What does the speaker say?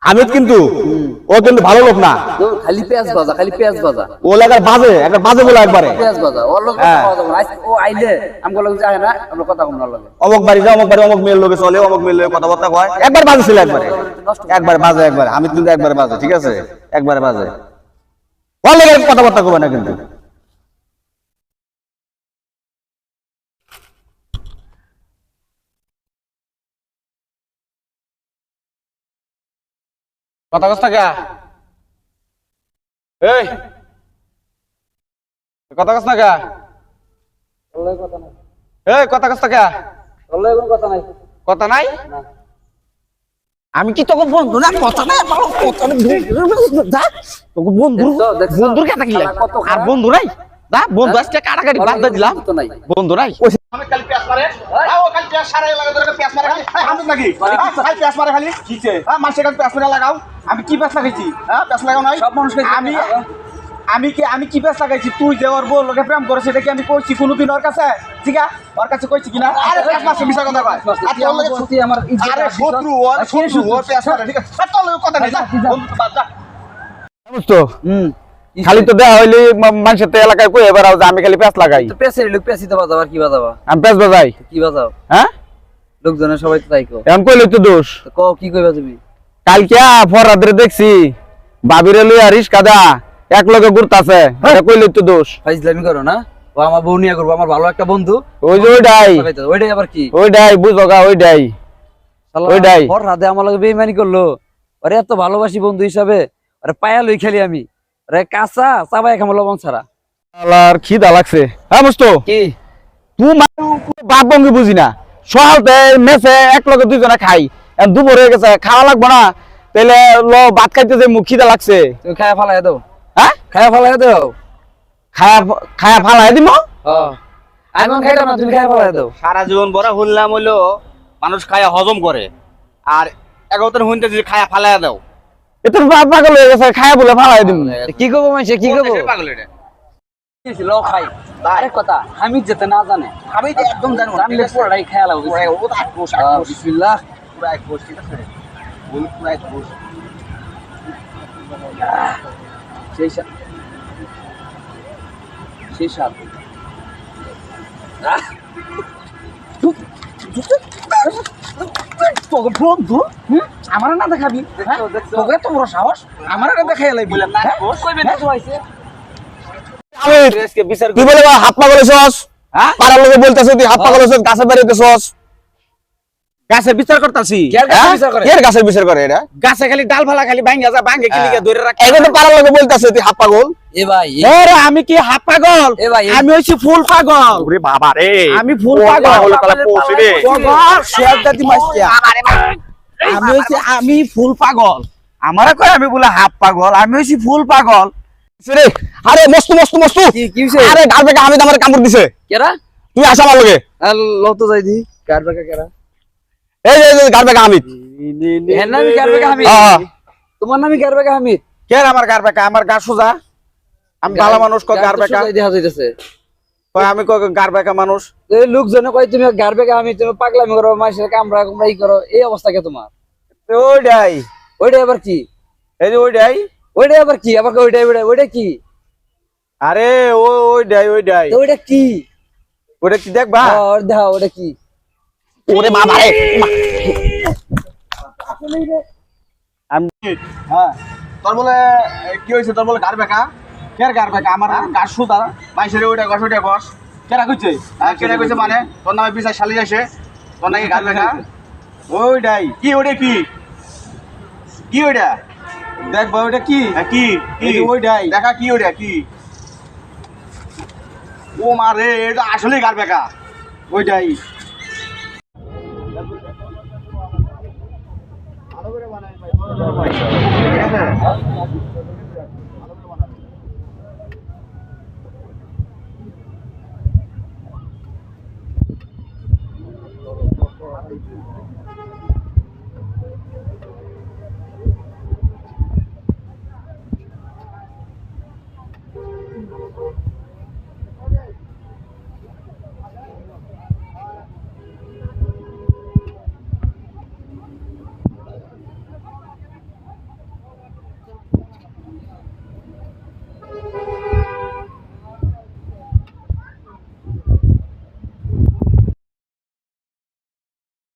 হামিদ কিন্তু ও কিন্তু ভালো লোক না, খালি পেঁয়াজ ভাজা, খালি পেঁয়াজ ভাজা। ও লাগার বাজে একবার বাজে বলে একবারে পেঁয়াজ ভাজা ওর লোক কথা কথা বলে। ও আইলে আমগো লোক যায় না, আমরা কথা কম না লাগে। অমুক বাড়ি যাও, অমুক বাড়ি অমুক মেয়ের লোকে চলে, অমুক মেয়ের লোকে কথাবার্তা কয়, একবার বাজে ছিল একবার বাজে একবার। আমি কিন্তু একবার বাজে, ঠিক আছে, একবারে বাজে। ওর লোকের কথাবার্তা কবে না কিন্তু। কথা কস না, এই কথা কস না, এই কথা কস না, কথা নাই, কথা নাই। আমি কি তোকে বন্ধু না, কথা নাই, তোকে বন্ধু বন্ধুর কথা কি আর বন্ধু নাই? না বন্ধু আজকে কাটাকাটি বাদ দিলাম, বন্ধু নাই। আমি কাল পেঁয়াজ মারে, ও কাল পেঁয়াজ সারা লাগা ধরে পেঁয়াজ মারে খালি। এই হামদ নাকি খালি পেঁয়াজ মারে খালি কিছে? হ্যাঁ মানুষের কাছে পেঁয়াজ মারা লাগাও। আমি কি পেঁয়াজ লাগাইছি? হ্যাঁ পেঁয়াজ লাগাও নাই সব মানুষকে। আমি কি পেঁয়াজ লাগাইছি? তুই যে ওর বউ লোকে প্রেম করেছে, এটা কি আমি কইছি কোনোদিন ওর কাছে? ঠিক আছে ওর কাছে কইছি কিনা? আরে পেঁয়াজ মারছে মিছা কথা কয়। আর তোর লগে সত্যি আমার ইজ্জত। আরে শত্রু ওর পেঁয়াজ মারে, ঠিক আছে। আর তোর লগে কথা নাই, যা বন্ধু বাদ যা। বুঝছো? খালি তো দেয়া হইলি মানুষের তো এলাকায় কই এবার যে আমি খালি পেঁয়াজ লাগাই। তো পেঁয়াজের লোক পেঁয়াজই তো বাজাও, আর কি বাজাবা? আমি পেঁয়াজ বাজাই, কি বাজাও? হ্যাঁ লোকজনের সবাই তো তাই কো। এখন কইলে তো দোষ। তো কও কি কইবা তুমি? কালকে ফরাদরে দেখছি বাবিরে লইয়া রিস্কা দা এক লগে ঘুরতাছে, এটা কইলে তো দোষ। ফাইজলামি করো না, ও আমার বউ নিয়ে করবো, আমার ভালো একটা বন্ধু। ওই যে ওইটাই আবার কি? ওইটাই বুঝোগা, ওইটাই ওইটাই। ওর রাতে আমার লগে বেইমানি করলো, আরে এত ভালোবাসি বন্ধু হিসাবে, আরে পায়া লই খেলি আমি, আরে কাঁচা চাবাই খামো লবণ ছাড়া। আল্লাহর খিদা লাগছে। হ্যাঁ বুঝতো কি তুই বাপ বঙ্গি বুঝি না, সহালতে মেসে এক লগে দুইজনে খাই, দুপুর হয়ে গেছে খাওয়া লাগবো না, তাহলে ল ভাত খাইতে যে মুখ খিদা লাগছে। তুমি খায়া ফালাই দাও। হ্যাঁ খায়া ফালাই দাও। খায়া ফালাই দিব। আমি খাইতাম না, তুমি খায়া ফালাই দাও। সারা জীবন বড় শুনলাম হইলো মানুষ খায়া হজম করে, আর এগারোটার হুনতে যদি খায়া ফালাই দাও, এটা বাপ পাগল হয়ে গেছে, খায়া বলে ফালাই দিব। কি করবো মাইছে, কি করবো? পাগল এটা ল খাই আরেক কথা, আমি যেতে না জানে, আমি একদম জানি জানলে পুরাই খেয়া লাগবে। বিসমিল্লাহ। সেই সাথ সেই সাথ তোকে বন্ধু আমার না দেখাবি, তোকে তো বড় সাহস, আমার না দেখাই লাইবি। তুই বলে হাত পা গলেছস, পাড়ার লোকে বলতেছে তুই হাত পা গলেছস, গাছের বাড়িতেছস, গাছের বিচার করতাছি। এর গাছের বিচার করে এটা? গাছে খালি ডাল ফালা খালি ভাঙ্গা যা, ভাঙ্গে কি লিগে ধরে রাখ। এখন তো পাড়ার লোকে বলতেছে তুই হাত পাগল। এ ভাই আরে আমি কি হাত পাগল? এ ভাই আমি হইছি ফুল পাগল। ওরে বাবা রে, আমি ফুল পাগল। পৌঁছে রে বাবা, শেয়ার দাদি মাইছিয়া। আমি ফুল পাগল। আমারে কয় আমি বলে হাত পাগল, আমি হইছি ফুল পাগল। রে আরে মস্ত মস্ত মস্ত কি হইছে? আরে গাল বেকা আমি আমার কামড় দিছে। কেরা? তুই আসা আমার লগে। লো তো যাই দি কার বেকা কেরা? এই যে গাল বেকা হামিদ। এর নাম কার বেকা হামিদ? তোমার নাম কার বেকা হামিদ? কে আমার গার বেকা? আমার গা সোজা, আমি ভালো মানুষ। কয় গার বেকা দেখা যাইতেছে, কয় আমি কয় গার বেকা মানুষ। এই লোকজনে কয় তুমি গার বেকা হামিদ, তুমি পাগলামি করো, মাইসের কামরা কুমরা ই করো, এই অবস্থা কে তোমার? ওইটাই ওইটাই আবার কি? এই যে ওইটাই আবার কি? আবার ওইটা কি? আরে ওইটাই ওইটা কি? ওইটা কি দেখবা? দেখা ওটা কি? ওরে বাবা রে, হ্যাঁ তোর বলে কি হয়েছে? তোর বলে গার বেকা? কের গার বেকা? আমার গার সুদা মাইসের ওইটা গস, ওইটা গস। কেরা কইছে? কেরা কইছে মানে তোর নামে বিচার শালি আসে, তোর নাকি গার বেকা? ওইটাই কি? ওইটা কি? কি ওইটা দেখবা? ওইটা কি? কি ওইটাই দেখা? কি ওইটা কি? ও মারে, এটা আসলে গার বেকা। ওইটাই ভালো করে বানাই ভাই,